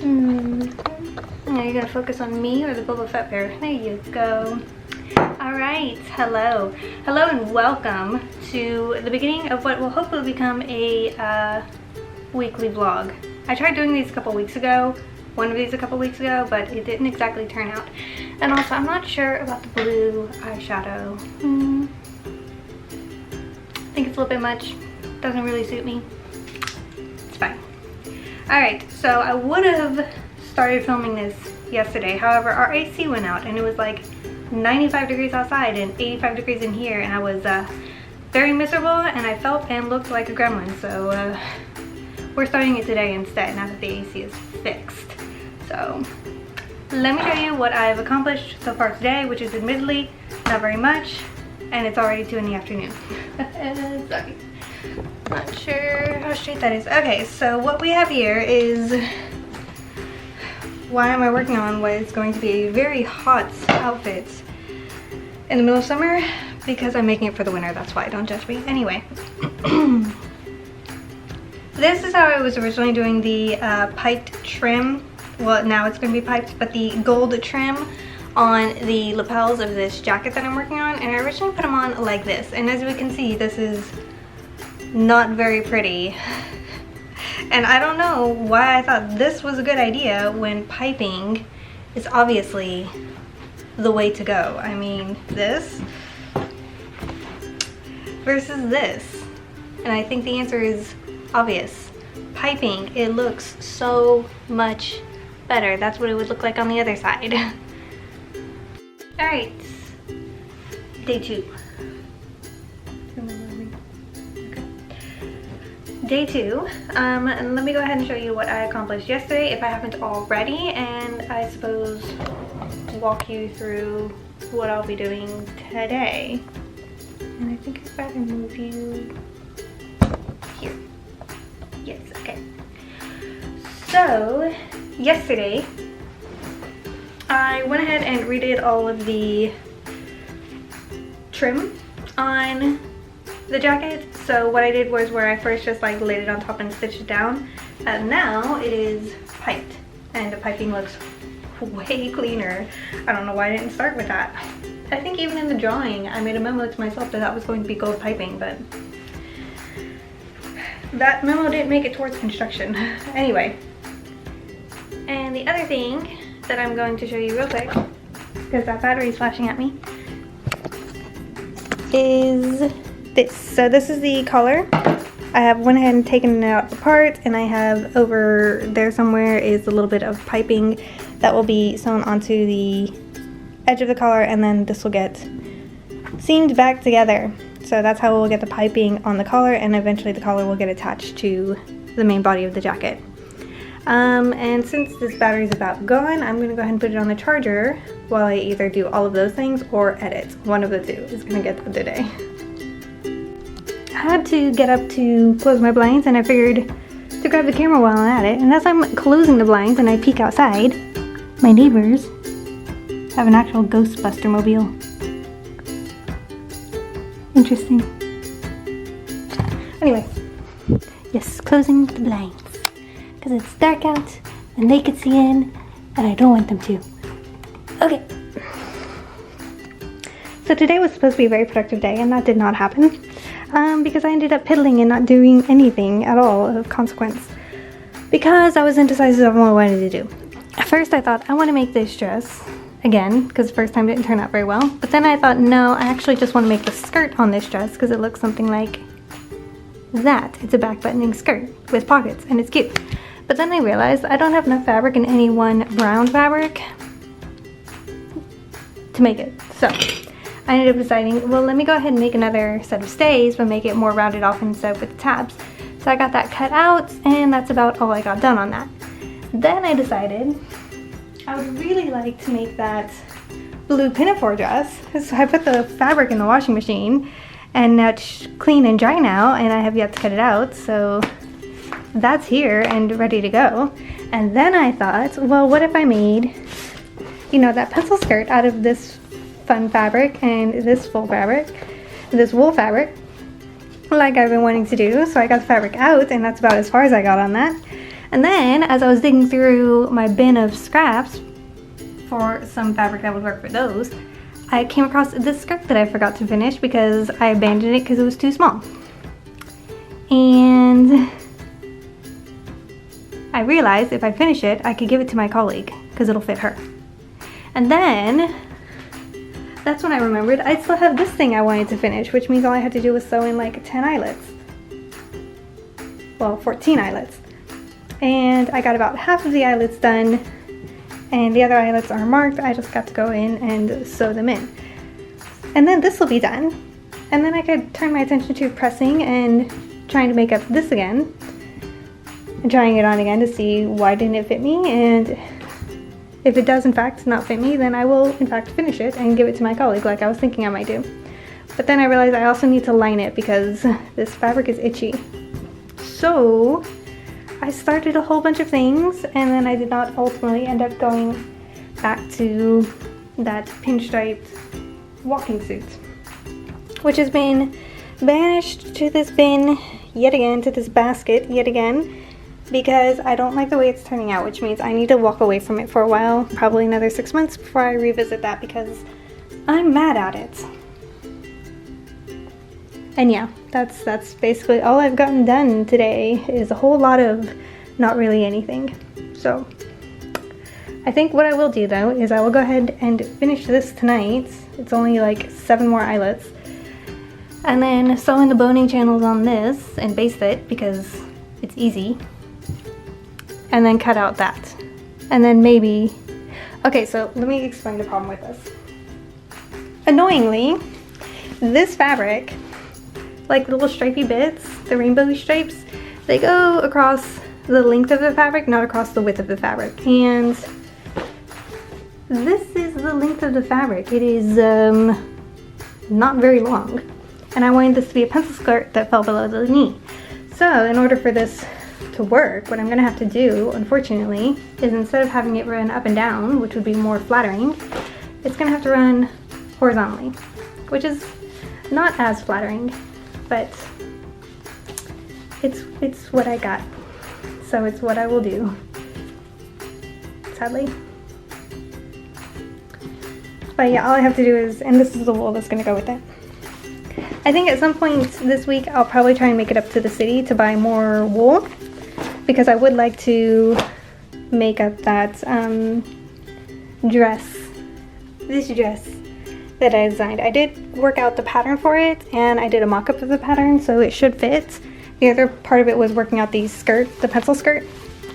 Now you're gonna focus on me or the Boba Fett bear. There you go. Alright, hello. Hello and welcome to the beginning of what will hopefully become a weekly vlog. I tried doing these a couple weeks ago, one of these a couple weeks ago, but it didn't exactly turn out. And also, I'm not sure about the blue eyeshadow. I think it's a little bit much. Doesn't really suit me. It's fine. Alright, so I would have started filming this yesterday. However, our AC went out and it was like 95 degrees outside and 85 degrees in here, and I was very miserable and I felt and looked like a gremlin. So we're starting it today instead, now that the AC is fixed. So let me show you what I've accomplished so far today, which is admittedly not very much, and it's already 2 in the afternoon. Sorry. Not sure how straight that is. Okay, so what we have here is, why am I working on what is going to be a very hot outfit in the middle of summer? Because I'm making it for the winter, that's why. Don't judge me. Anyway. This is how I was originally doing the piped trim. Well, now it's going to be piped, but the gold trim on the lapels of this jacket that I'm working on. And I originally put them on like this. And as we can see, this is not very pretty. And I don't know why I thought this was a good idea when piping is obviously the way to go. I mean, this versus this. And I think the answer is obvious. Piping, it looks so much better. That's what it would look like on the other side. Alright, day 2. Day 2, and let me go ahead and show you what I accomplished yesterday if I haven't already, and I suppose walk you through what I'll be doing today. And I think I'd rather move you here. Yes, okay. So, yesterday, I went ahead and redid all of the trim on the jacket. So what I did was where I first just like laid it on top and stitched it down, and now it is piped, and the piping looks way cleaner. I don't know why I didn't start with that. I think even in the drawing I made a memo to myself that that was going to be gold piping, but that memo didn't make it towards construction. Anyway, and the other thing that I'm going to show you real quick, because that battery is flashing at me, is this. So this is the collar. I have went ahead and taken it out apart, and I have over there somewhere is a little bit of piping that will be sewn onto the edge of the collar, and then this will get seamed back together. So that's how we'll get the piping on the collar, and eventually the collar will get attached to the main body of the jacket. And since this battery's about gone, I'm gonna go ahead and put it on the charger while I either do all of those things or edit. One of the two is gonna get the day. I had to get up to close my blinds, and I figured to grab the camera while I'm at it. And as I'm closing the blinds and I peek outside, my neighbors have an actual Ghostbuster mobile. Interesting. Anyway, yes, closing the blinds because it's dark out and they could see in, and I don't want them to. Okay. So today was supposed to be a very productive day, and that did not happen. Because I ended up piddling and not doing anything at all of consequence because I was indecisive on what I wanted to do. At first I thought I want to make this dress again because the first time didn't turn out very well, but then I thought no, I actually just want to make the skirt on this dress because it looks something like that. It's a back buttoning skirt with pockets and it's cute. But then I realized I don't have enough fabric in any one brown fabric to make it. So I ended up deciding, well, let me go ahead and make another set of stays, but make it more rounded off instead with the tabs. So I got that cut out, and that's about all I got done on that. Then I decided I would really like to make that blue Pinafore dress. So I put the fabric in the washing machine, and now it's clean and dry now, and I have yet to cut it out. So that's here and ready to go. And then I thought, well, what if I made, you know, that pencil skirt out of this fun fabric and this full fabric, this wool fabric, like I've been wanting to do. So I got the fabric out, and that's about as far as I got on that. And then as I was digging through my bin of scraps for some fabric that would work for those, I came across this skirt that I forgot to finish because I abandoned it because it was too small. And I realized if I finish it, I could give it to my colleague because it'll fit her. And then that's when I remembered I still have this thing I wanted to finish, which means all I had to do was sew in like 10 eyelets. Well, 14 eyelets. And I got about half of the eyelets done, and the other eyelets are marked. I just got to go in and sew them in. And then this will be done. And then I could turn my attention to pressing and trying to make up this again. And trying it on again to see why didn't it fit me. And if it does in fact not fit me, then I will in fact finish it and give it to my colleague like I was thinking I might do. But then I realized I also need to line it because this fabric is itchy. So I started a whole bunch of things, and then I did not ultimately end up going back to that pinstriped walking suit, which has been banished to this bin yet again, to this basket yet again, because I don't like the way it's turning out, which means I need to walk away from it for a while, probably another 6 months before I revisit that, because I'm mad at it. And yeah, that's basically all I've gotten done today, is a whole lot of not really anything. So I think what I will do though is I will go ahead and finish this tonight. It's only like 7 more eyelets. And then sew in the boning channels on this and baste it because it's easy. And then cut out that. And then maybe, okay, so let me explain the problem with this. Annoyingly, this fabric, like little stripy bits, the rainbow stripes, they go across the length of the fabric, not across the width of the fabric. And this is the length of the fabric. It is not very long. And I wanted this to be a pencil skirt that fell below the knee. So in order for this to work, what I'm gonna have to do, unfortunately, is instead of having it run up and down, which would be more flattering, it's gonna have to run horizontally, which is not as flattering. But it's what I got, so it's what I will do, sadly. But yeah, all I have to do is, and this is the wool that's gonna go with it. I think at some point this week I'll probably try and make it up to the city to buy more wool, because I would like to make up that this dress that I designed. I did work out the pattern for it, and I did a mock-up of the pattern, so it should fit. The other part of it was working out the skirt, the pencil skirt,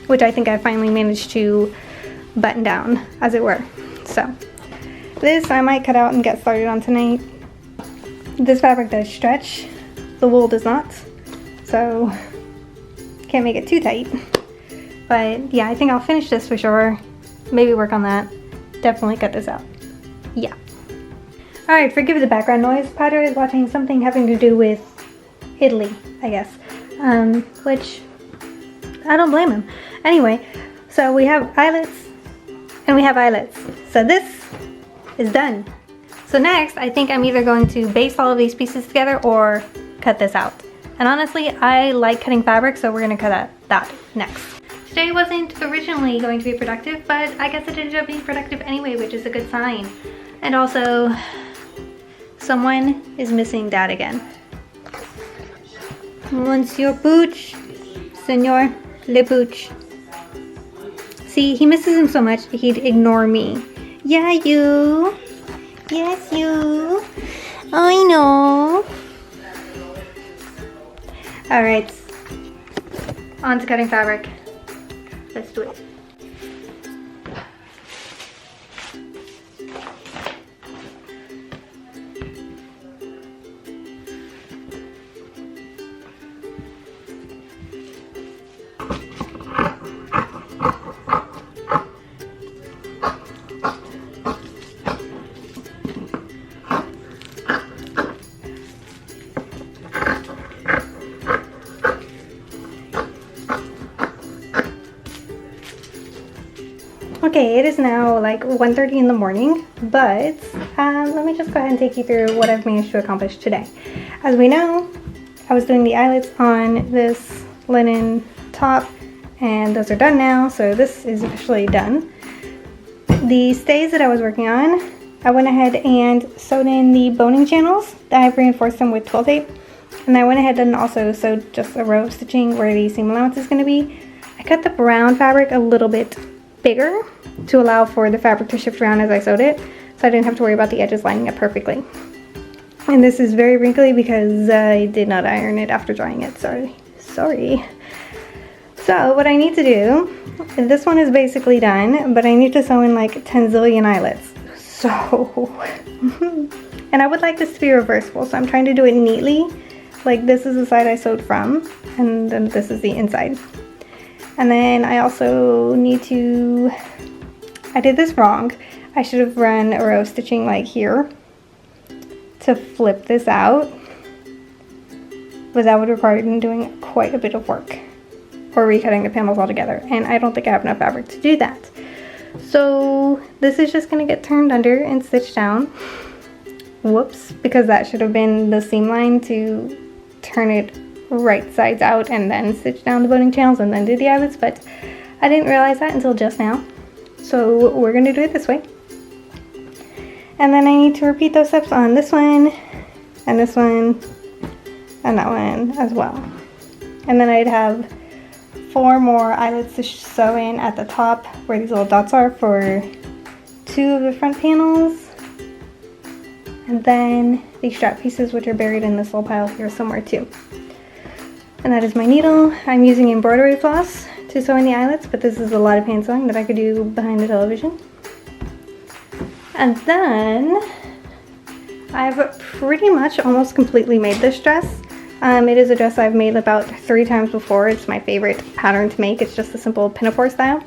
which I think I finally managed to button down, as it were. So this I might cut out and get started on tonight. This fabric does stretch, the wool does not, so can't make it too tight. But yeah, I think I'll finish this for sure. Maybe work on that. Definitely cut this out. Yeah. Alright, forgive the background noise. Pater is watching something having to do with Italy, I guess. Which, I don't blame him. Anyway, so we have eyelets, and we have eyelets. So this is done. So next, I think I'm either going to baste all of these pieces together or cut this out. And honestly, I like cutting fabric, so we're gonna cut that next. Today wasn't originally going to be productive, but I guess it ended up being productive anyway, which is a good sign. And also, someone is missing Dad again. Monsieur Pooch, Senor Le Pooch. See, he misses him so much, he'd ignore me. Yeah, you. Yes, you. I know. Alright, on to cutting fabric. Let's do it. Okay, it is now like 1:30 in the morning, but let me just go ahead and take you through what I've managed to accomplish today. As we know, I was doing the eyelets on this linen top, and those are done now, so this is officially done. The stays that I was working on, I went ahead and sewed in the boning channels. I've reinforced them with twill tape, and I went ahead and also sewed just a row of stitching where the seam allowance is going to be. I cut the brown fabric a little bit bigger to allow for the fabric to shift around as I sewed it, so I didn't have to worry about the edges lining up perfectly. And this is very wrinkly because I did not iron it after drying it. Sorry. So what I need to do, this one is basically done, but I need to sew in like 10 zillion eyelets. So, and I would like this to be reversible, so I'm trying to do it neatly. Like this is the side I sewed from, and then this is the inside. And then I also need to, I did this wrong. I should have run a row of stitching like here to flip this out, but that would require doing quite a bit of work, or recutting the panels altogether, and I don't think I have enough fabric to do that. So this is just going to get turned under and stitched down. Whoops, because that should have been the seam line to turn it right sides out and then stitch down the boning channels and then do the eyelets, but I didn't realize that until just now. So we're going to do it this way. And then I need to repeat those steps on this one, and this one, and that one as well. And then I'd have 4 more eyelets to sew in at the top where these little dots are for 2 of the front panels. And then these strap pieces, which are buried in this little pile here somewhere too. And that is my needle. I'm using embroidery floss to sew in the eyelets, but this is a lot of hand sewing that I could do behind the television. And then I've pretty much almost completely made this dress. It is a dress I've made about 3 times before. It's my favorite pattern to make. It's just a simple pinafore style.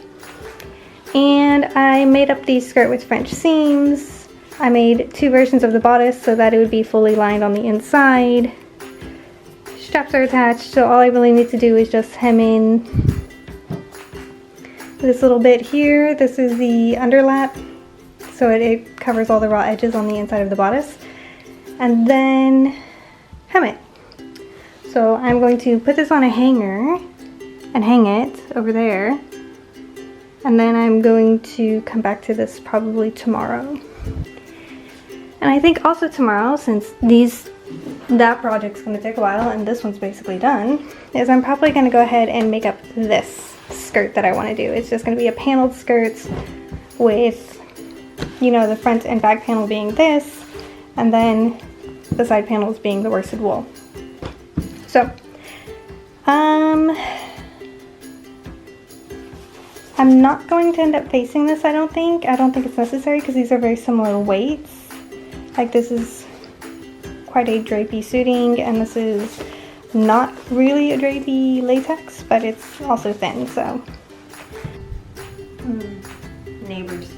And I made up the skirt with French seams. I made 2 versions of the bodice so that it would be fully lined on the inside. Straps are attached, so all I really need to do is just hem in this little bit here. This is the underlap, so it covers all the raw edges on the inside of the bodice. And then hem it. So I'm going to put this on a hanger and hang it over there. And then I'm going to come back to this probably tomorrow. And I think also tomorrow, since that project's going to take a while and this one's basically done, is I'm probably going to go ahead and make up this skirt that I want to do. It's just going to be a paneled skirt with, you know, the front and back panel being this, and then the side panels being the worsted wool. So, I'm not going to end up facing this, I don't think. I don't think it's necessary because these are very similar weights. Like this is quite a drapey suiting, and this is not really a drapey latex, but it's also thin, so. Neighbors.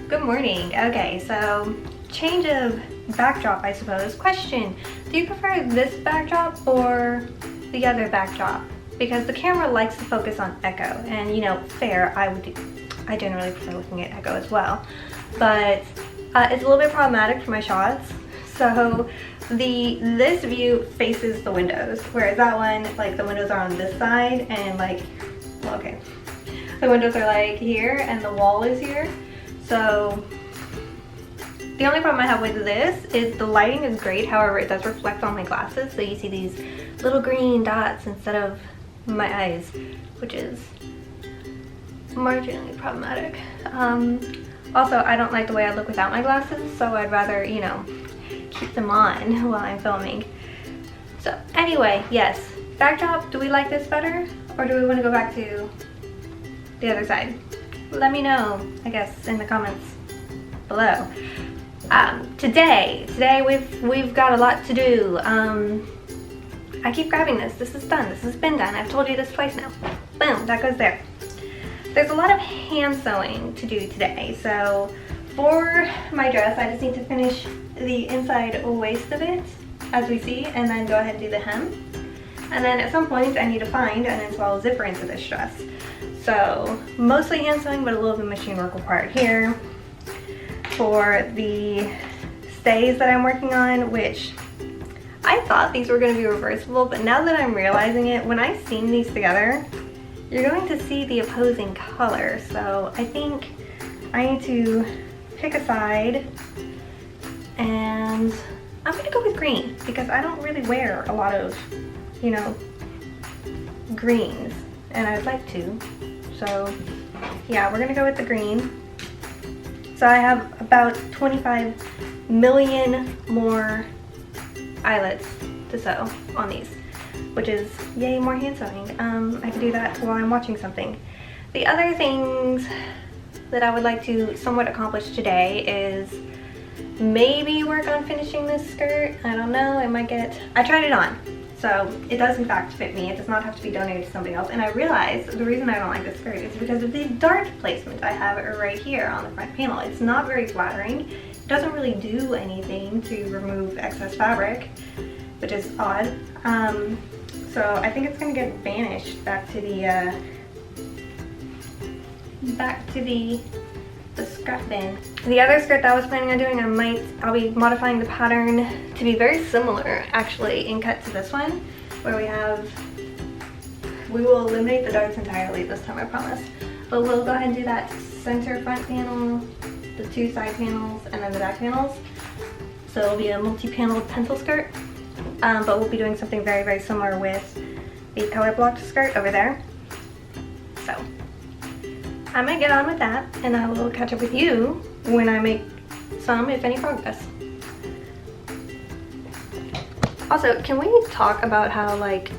Good morning. Okay, so change of backdrop, I suppose. Question, do you prefer this backdrop or the other backdrop? Because the camera likes to focus on echo, and you know, fair, I generally prefer looking at echo as well, but it's a little bit problematic for my shots. So this view faces the windows, whereas that one, like the windows are on this side, and like, well, okay, the windows are like here and the wall is here. So the only problem I have with this is the lighting is great, however it does reflect on my glasses, so you see these little green dots instead of my eyes, which is marginally problematic. Also, I don't like the way I look without my glasses, so I'd rather, you know, keep them on while I'm filming. So anyway, yes, backdrop, do we like this better, or do we want to go back to the other side? Let me know, I guess, in the comments below. Today we've got a lot to do. I keep grabbing this. This is done. This has been done. I've told you this twice now. Boom, that goes there. There's a lot of hand sewing to do today. So for my dress, I just need to finish the inside waist of it, as we see, and then go ahead and do the hem. And then at some point, I need to find and install a zipper into this dress. So mostly hand sewing, but a little bit of machine work required here. For the stays that I'm working on, which I thought these were going to be reversible, but now that I'm realizing it, when I seam these together, you're going to see the opposing color. So I think I need to pick a side, and I'm gonna go with green because I don't really wear a lot of, you know, greens, and I'd like to. So yeah, we're gonna go with the green. So I have about 25 million more eyelets to sew on these, which is yay, more hand sewing. I can do that while I'm watching something. The other things that I would like to somewhat accomplish today is maybe work on finishing this skirt. I don't know, it might get, I tried it on. So it does in fact fit me. It does not have to be donated to somebody else. And I realized the reason I don't like this skirt is because of the dart placement I have it right here on the front panel. It's not very flattering. It doesn't really do anything to remove excess fabric, which is odd. So I think it's gonna get banished back to the scrap bin. The other skirt that I was planning on doing, I'll be modifying the pattern to be very similar actually in cut to this one, where we will eliminate the darts entirely this time, I promise. But we'll go ahead and do that center front panel, the two side panels, and then the back panels. So it'll be a multi-paneled pencil skirt, but we'll be doing something very, very similar with the color blocked skirt over there. So I'm gonna get on with that, and I will catch up with you when I make some, if any, progress. Also, can we talk about how like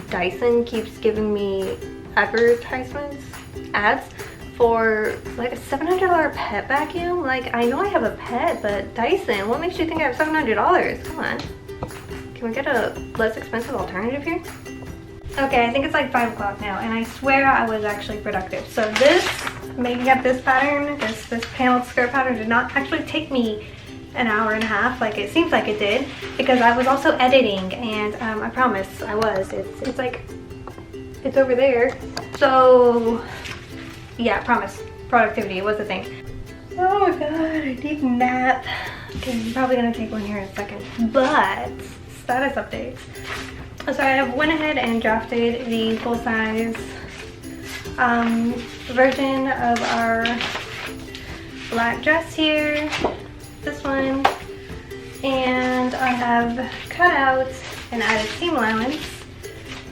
Dyson keeps giving me advertisements, ads for like a $700 pet vacuum? Like, I know I have a pet, but Dyson, what makes you think I have $700? Come on. Can we get a less expensive alternative here? Okay, I think it's like 5 o'clock now, and I swear I was actually productive. So this, making up this pattern, this paneled skirt pattern did not actually take me an hour and a half like it seems like it did, because I was also editing, and I promise I was. It's like, it's over there. So yeah, I promise, productivity was the thing. Oh my god, I need a nap. Okay, I'm probably gonna take one here in a second, but status updates. So I went ahead and drafted the full-size version of our black dress here, this one, and I have cut out and added seam allowance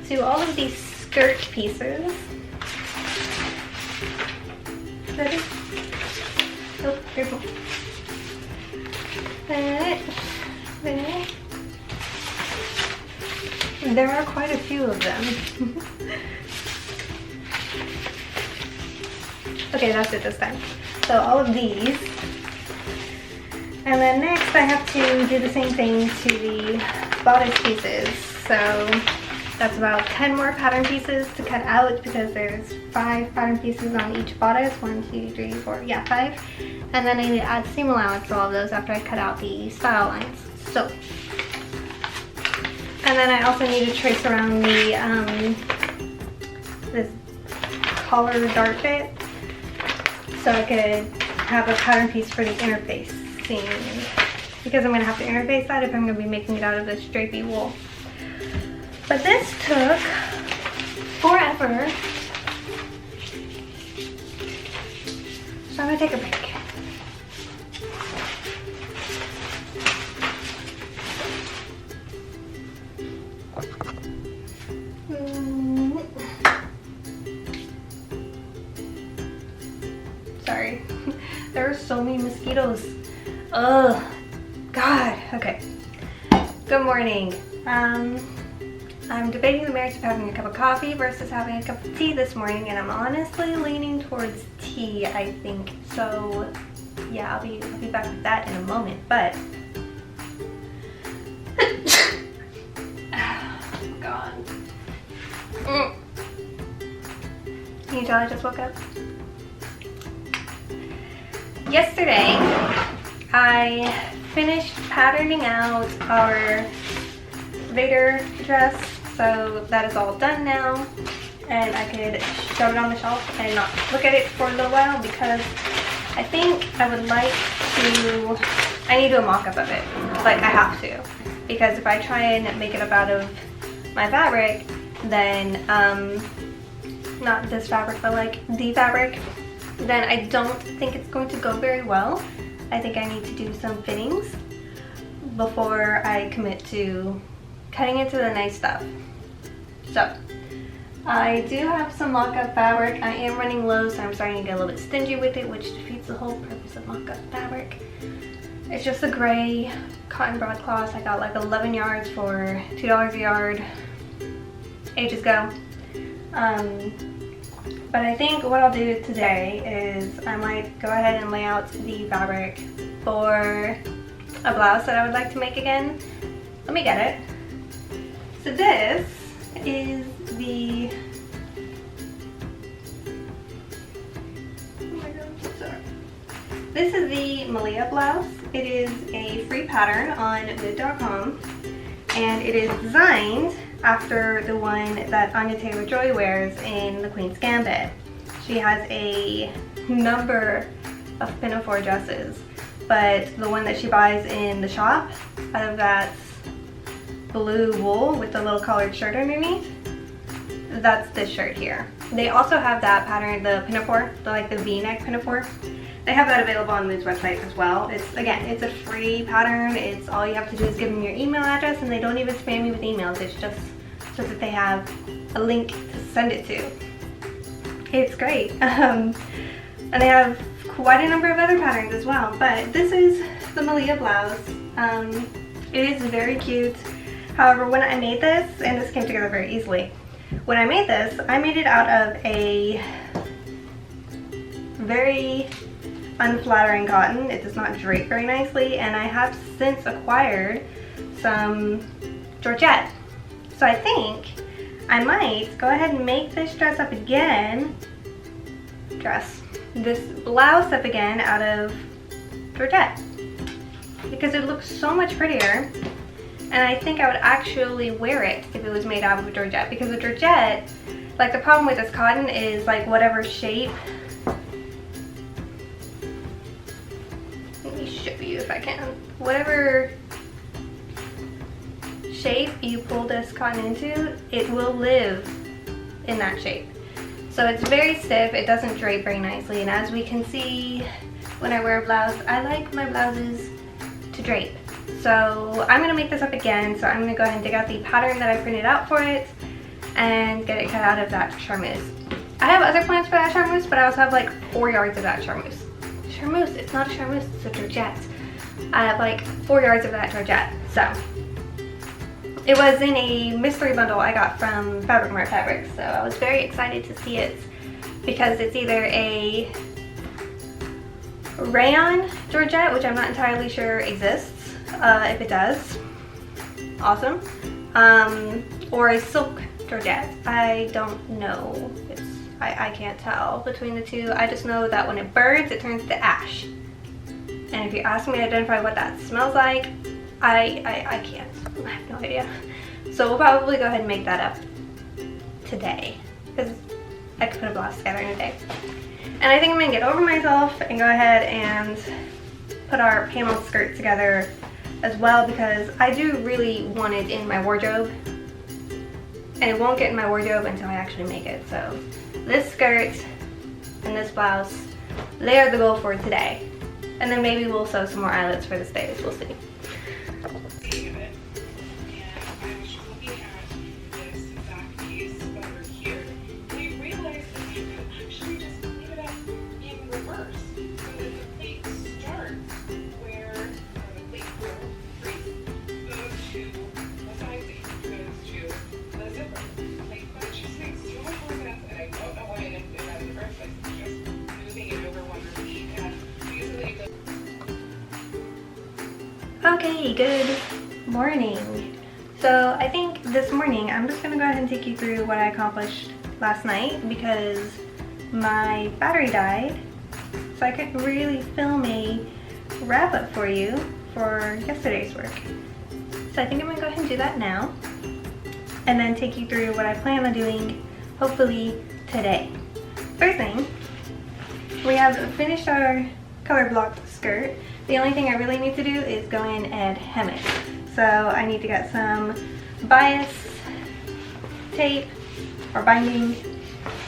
to all of these skirt pieces. Ready? Oh, careful. There. There are quite a few of them. Okay, that's it this time. So all of these. And then next I have to do the same thing to the bodice pieces. So that's about 10 more pattern pieces to cut out, because there's 5 pattern pieces on each bodice. 1, 2, 3, 4, yeah, 5. And then I need to add seam allowance to all of those after I cut out the style lines. So. And then I also need to trace around the this collar dart bit, so I could have a pattern piece for the interface seam, because I'm going to have to interface that if I'm going to be making it out of this drapey wool. But this took forever, so I'm going to take a break. Sorry, there are so many mosquitoes. Ugh, God. Okay. Good morning. I'm debating the merits of having a cup of coffee versus having a cup of tea this morning, and I'm honestly leaning towards tea, I think. So yeah, I'll be back with that in a moment. But oh God. Can you tell I just woke up? Yesterday, I finished patterning out our Vader dress, so that is all done now, and I could shove it on the shelf and not look at it for a little while, because I think I would like to, I need to do a mock-up of it, like I have to, because if I try and make it up out of my fabric, then not this fabric, but like the fabric, then I don't think it's going to go very well. I think I need to do some fittings before I commit to cutting into the nice stuff. So I do have some mock-up fabric. I am running low, so I'm starting to get a little bit stingy with it, which defeats the whole purpose of mock-up fabric. It's just a gray cotton broadcloth. I got like 11 yards for $2 a yard ages ago. But I think what I'll do today is I might go ahead and lay out the fabric for a blouse that I would like to make again. Let me get it. So this is the, oh my god, I'm so sorry. This is the Malia Blouse. It is a free pattern on Mood.com, and it is designed after the one that Anya Taylor-Joy wears in The Queen's Gambit. She has a number of Pinafore dresses, but the one that she buys in the shop, out of that blue wool with the little collared shirt underneath, that's this shirt here. They also have that pattern, the Pinafore, the V-neck Pinafore. They have that available on Mood's website as well. It's, again, it's a free pattern. It's all you have to do is give them your email address, and they don't even spam you with emails. It's just so that they have a link to send it to. It's great. And they have quite a number of other patterns as well. But this is the Malia Blouse. It is very cute. However, when I made this, and this came together very easily, when I made this, I made it out of a very unflattering cotton. It does not drape very nicely, and I have since acquired some Georgette. So I think I might go ahead and make this dress up again, this blouse up again out of Georgette, because it looks so much prettier, and I think I would actually wear it if it was made out of Georgette, because the Georgette, like, the problem with this cotton is like whatever shape, let me show you if I can, whatever shape you pull this cotton into, it will live in that shape. So it's very stiff, it doesn't drape very nicely, and as we can see when I wear a blouse, I like my blouses to drape. So I'm going to make this up again, so I'm going to go ahead and dig out the pattern that I printed out for it and get it cut out of that charmeuse. I have other plans for that charmeuse, but I also have like 4 yards of that charmeuse. Charmeuse, it's not a charmeuse, it's a Georgette. I have like 4 yards of that Georgette. So it was in a mystery bundle I got from Fabric Mart Fabrics, so I was very excited to see it because it's either a rayon Georgette, which I'm not entirely sure exists. If it does, awesome. Or a silk Georgette. I don't know. I can't tell between the two. I just know that when it burns, it turns to ash. And if you ask me to identify what that smells like, I can't. I have no idea. So we'll probably go ahead and make that up today, because I could put a blouse together in a day. And I think I'm gonna get over myself and go ahead and put our panel skirt together as well, because I do really want it in my wardrobe, and it won't get in my wardrobe until I actually make it. So this skirt and this blouse, they are the goal for today. And then maybe we'll sew some more eyelets for the stays, we'll see. Okay, good morning. So I think this morning I'm just gonna go ahead and take you through what I accomplished last night, because my battery died, so I couldn't really film a wrap up for you for yesterday's work. So I think I'm gonna go ahead and do that now, and then take you through what I plan on doing hopefully today. First thing, we have finished our color blocked skirt. The only thing I really need to do is go in and hem it. So I need to get some bias tape or binding,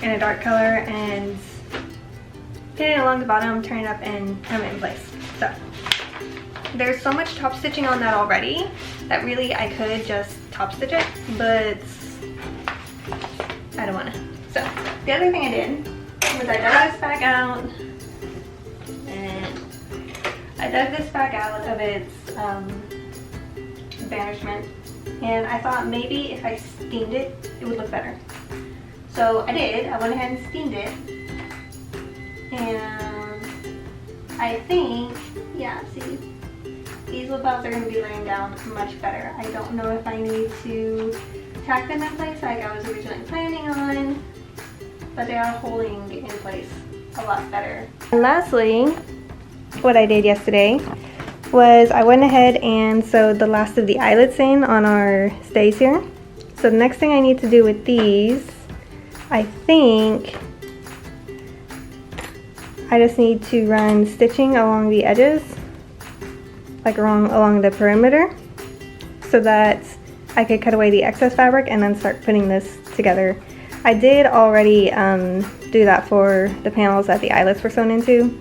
in a dark color and pin it along the bottom, turn it up, and hem it in place. So there's so much top stitching on that already that really I could just top stitch it, but I don't want to. So the other thing I did was I dug this back out, and I dug this back out of its banishment, and I thought maybe if I steamed it, it would look better. So I did. I went ahead and steamed it, and I think, yeah, see, these lapels are going to be laying down much better. I don't know if I need to tack them in place like I was originally planning on, but they are holding in place a lot better. And lastly, what I did yesterday was I went ahead and sewed the last of the eyelets in on our stays here. So the next thing I need to do with these, I think I just need to run stitching along the edges, like along the perimeter, so that I could cut away the excess fabric and then start putting this together. I did already do that for the panels that the eyelets were sewn into.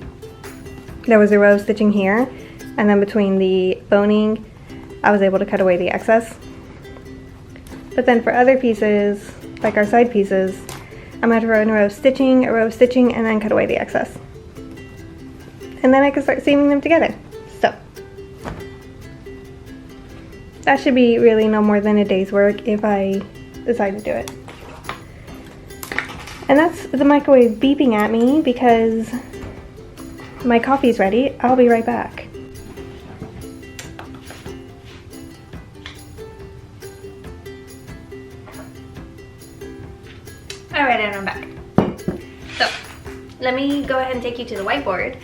There was a row of stitching here, and then between the boning, I was able to cut away the excess. But then for other pieces, like our side pieces, I'm going to run a row of stitching, and then cut away the excess. And then I can start seaming them together. So that should be really no more than a day's work if I decide to do it. And that's the microwave beeping at me because my coffee's ready. I'll be right back. Alright, and I'm back. So, let me go ahead and take you to the whiteboard,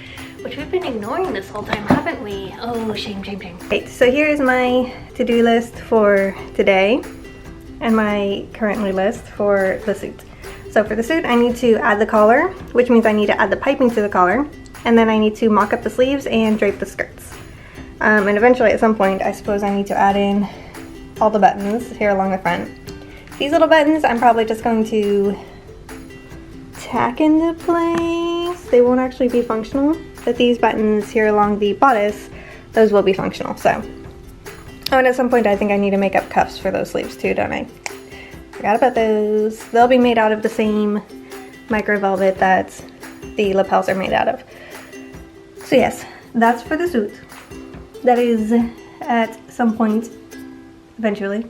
which we've been ignoring this whole time, haven't we? Oh, shame, shame, shame. Okay, so here's my to-do list for today and my currently list for the suit. So for the suit, I need to add the collar, which means I need to add the piping to the collar, and then I need to mock up the sleeves and drape the skirts. And eventually at some point, I suppose I need to add in all the buttons here along the front. These little buttons, I'm probably just going to tack into place. They won't actually be functional, but these buttons here along the bodice, those will be functional. So, oh, and at some point I think I need to make up cuffs for those sleeves too, don't I? Forgot about those. They'll be made out of the same micro velvet that the lapels are made out of. So yes, that's for the suit. That is at some point eventually.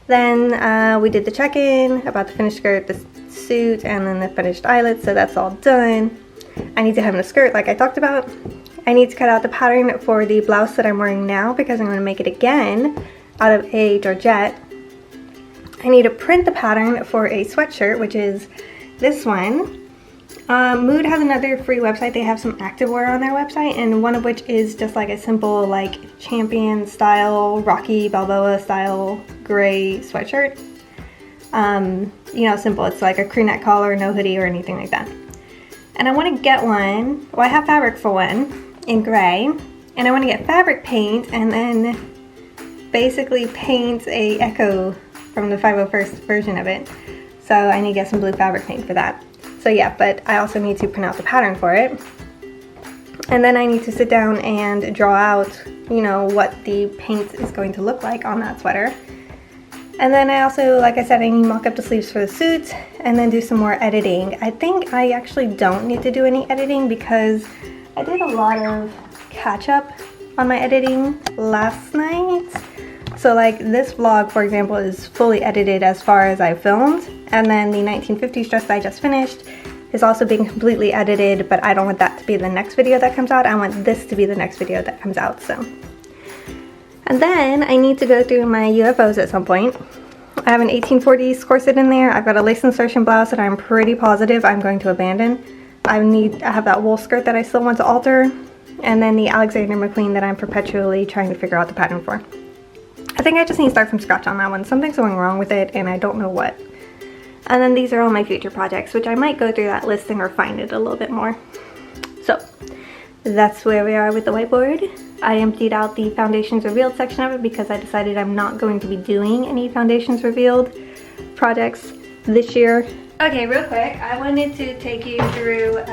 Then we did the check-in about the finished skirt, the suit, and then the finished eyelets, so that's all done. I need to hem the skirt like I talked about. I need to cut out the pattern for the blouse that I'm wearing now because I'm going to make it again out of a georgette. I need to print the pattern for a sweatshirt, which is this one. Mood has another free website. They have some activewear on their website, and one of which is just like a simple like champion style, Rocky Balboa style gray sweatshirt. You know, simple. It's like a crew neck collar, no hoodie or anything like that. And I want to get one, well I have fabric for one in gray, and I want to get fabric paint and then basically paint a echo from the 501st version of it. So I need to get some blue fabric paint for that. So yeah, but I also need to print out the pattern for it. And then I need to sit down and draw out, you know, what the paint is going to look like on that sweater. And then I also, like I said, I need to mock up the sleeves for the suit and then do some more editing. I think I actually don't need to do any editing because I did a lot of catch up on my editing last night. So like this vlog, for example, is fully edited as far as I filmed. And then the 1950s dress that I just finished is also being completely edited, but I don't want that to be the next video that comes out. I want this to be the next video that comes out, so. And then I need to go through my UFOs at some point. I have an 1840s corset in there. I've got a lace insertion blouse that I'm pretty positive I'm going to abandon. I have that wool skirt that I still want to alter. And then the Alexander McQueen that I'm perpetually trying to figure out the pattern for. I think I just need to start from scratch on that one. Something's going wrong with it and I don't know what. And then these are all my future projects, which I might go through that list and refine it a little bit more. So that's where we are with the whiteboard. I emptied out the foundations revealed section of it because I decided I'm not going to be doing any foundations revealed projects this year Okay, real quick, I wanted to take you through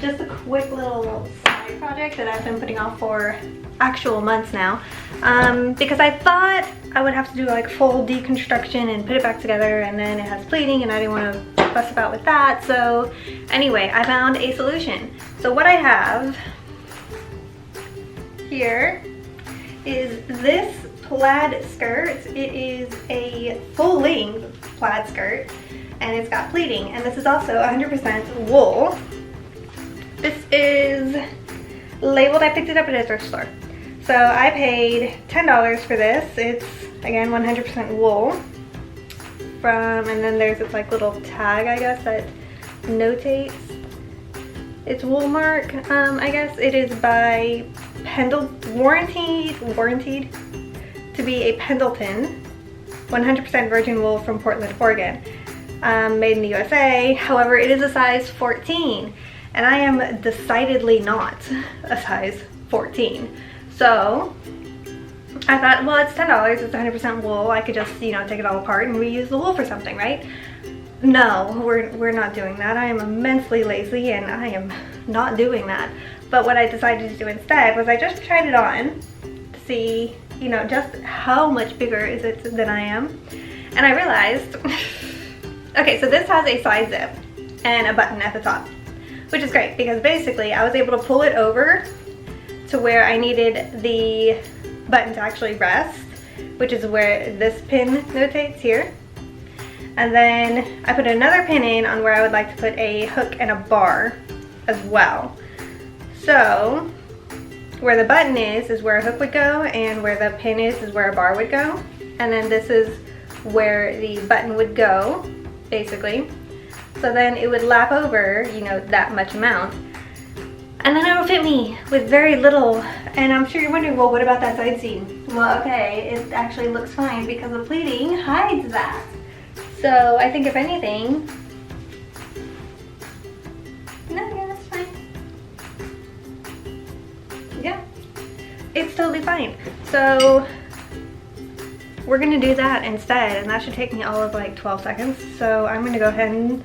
just a quick little side project that I've been putting off for actual months now, because I thought I would have to do like full deconstruction and put it back together, and then it has pleating and I didn't want to fuss about with that. So anyway, I found a solution. So what I have here is this plaid skirt. It is a full-length plaid skirt and it's got pleating, and this is also 100% wool. This is labeled, I picked it up at a thrift store. So I paid $10 for this. It's again 100% wool and then there's this like little tag, I guess, that notates its wool mark. I guess it is by warranted to be a Pendleton 100% virgin wool from Portland, Oregon. Made in the USA. However, it is a size 14 and I am decidedly not a size 14. So I thought, well, it's $10, it's 100% wool. I could just, you know, take it all apart and reuse the wool for something, right? No, we're not doing that. I am immensely lazy and I am not doing that. But what I decided to do instead was I just tried it on to see, you know, just how much bigger is it than I am. And I realized, okay, so this has a side zip and a button at the top, which is great because basically I was able to pull it over to where I needed the button to actually rest, which is where this pin notates here. And then I put another pin in on where I would like to put a hook and a bar as well. So where the button is where a hook would go, and where the pin is where a bar would go. And then this is where the button would go, basically. So then it would lap over, you know, that much amount. And then it'll fit me with very little. And I'm sure you're wondering, well, what about that side seam? Well, okay, it actually looks fine because the pleating hides that. So I think if anything, no, yeah, that's fine. Yeah, it's totally fine. So we're gonna do that instead, and that should take me all of like 12 seconds. So I'm gonna go ahead and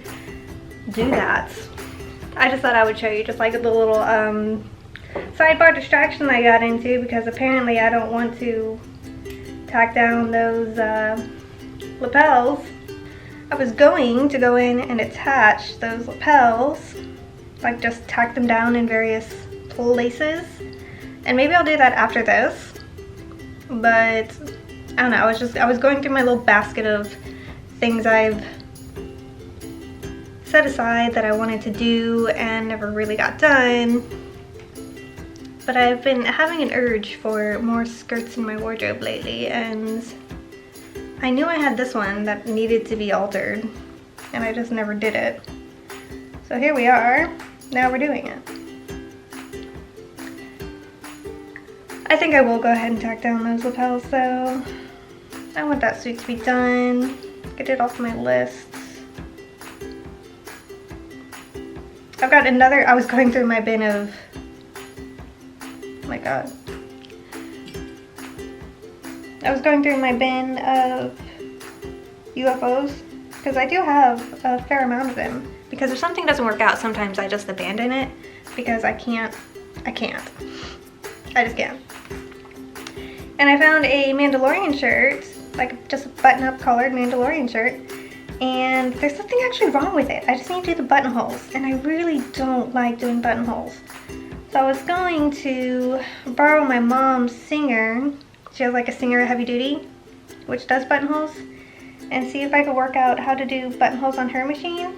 do that. I just thought I would show you just like the little sidebar distraction I got into, because apparently I don't want to tack down those lapels. I was going to go in and attach those lapels, like just tack them down in various places, and maybe I'll do that after this. But I don't know, I was going through my little basket of things I've set aside that I wanted to do and never really got done. But I've been having an urge for more skirts in my wardrobe lately, and I knew I had this one that needed to be altered, and I just never did it. So here we are, now we're doing it. I think I will go ahead and tack down those lapels though. I want that suit to be done, get it off my list. I've got another, I was going through my bin of, oh my god. I was going through my bin of UFOs, because I do have a fair amount of them. Because if something doesn't work out, sometimes I just abandon it, because I just can't. And I found a Mandalorian shirt, like just a button-up collared Mandalorian shirt, and there's something actually wrong with it. I just need to do the buttonholes, and I really don't like doing buttonholes. So I was going to borrow my mom's Singer. She has like a Singer heavy duty, which does buttonholes, and see if I could work out how to do buttonholes on her machine.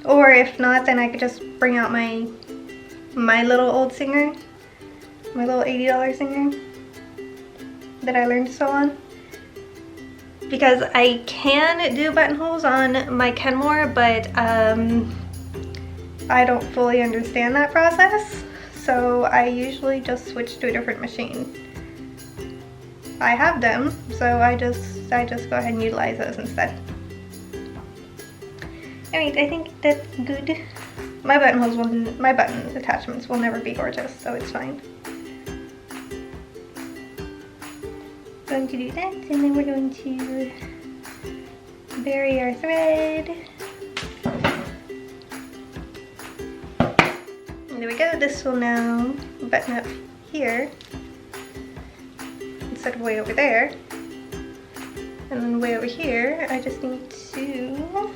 Or if not, then I could just bring out my little old Singer, my little $80 Singer that I learned to sew on. Because I can do buttonholes on my Kenmore, but I don't fully understand that process, so I usually just switch to a different machine. I have them, so I just go ahead and utilize those instead. Alright, I think that's good. My button attachments will never be gorgeous, so it's fine. Going to do that, and then we're going to bury our thread And there we go. This will now button up here instead of way over there. And then way over here, I just need to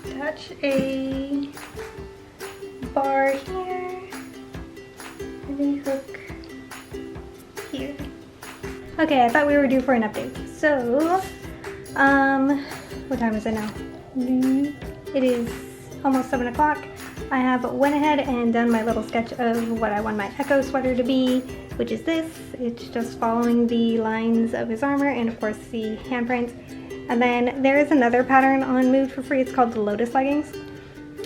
attach a bar here and a hook here. Okay, I thought we were due for an update. So, what time is it now? It is almost 7 o'clock. I have went ahead and done my little sketch of what I want my Echo sweater to be, which is this. It's just following the lines of his armor and of course the handprint. And then there is another pattern on Moved for Free. It's called the Lotus leggings.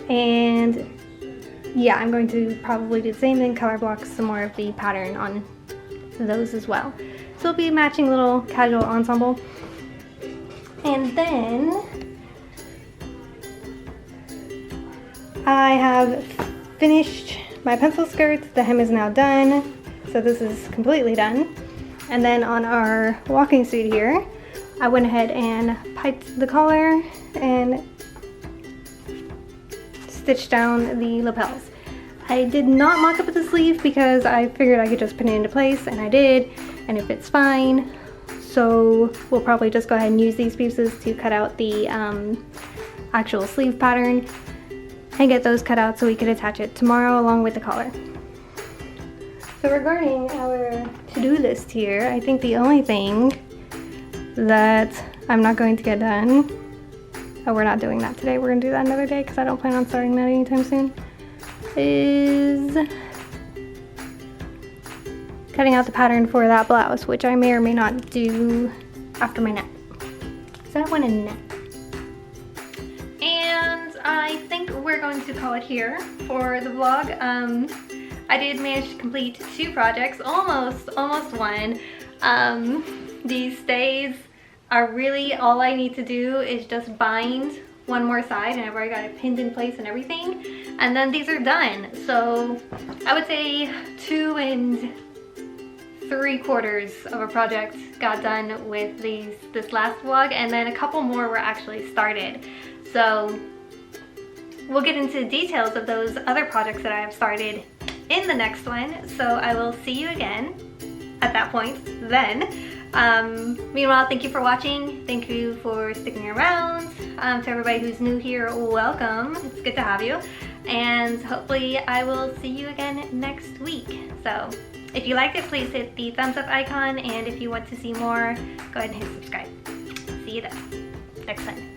And yeah, I'm going to probably do the same thing, color block some more of the pattern on those as well. So it'll be a matching little casual ensemble. And then I have finished my pencil skirts. The hem is now done, so this is completely done. And then on our walking suit here, I went ahead and piped the collar and stitched down the lapels. I did not mock up the sleeve because I figured I could just pin it into place, and I did, and it fits fine. So we'll probably just go ahead and use these pieces to cut out the actual sleeve pattern and get those cut out so we can attach it tomorrow along with the collar. So regarding our to-do list here, I think the only thing that I'm not going to get done, oh, we're not doing that today, we're gonna do that another day because I don't plan on starting that anytime soon, is cutting out the pattern for that blouse, which I may or may not do after my nap. So I want a nap. And I think we're going to call it here for the vlog. I did manage to complete 2 projects, almost one. These stays are really all I need to do is just bind one more side, and I've already got it pinned in place and everything. And then these are done. So I would say 2 3/4 of a project got done with this last vlog, and then a couple more were actually started. So we'll get into details of those other projects that I have started in the next one. So I will see you again at that point then. Meanwhile, thank you for watching. Thank you for sticking around. To everybody who's new here, welcome. It's good to have you. And hopefully I will see you again next week. So if you liked it, please hit the thumbs up icon. And if you want to see more, go ahead and hit subscribe. See you then next time.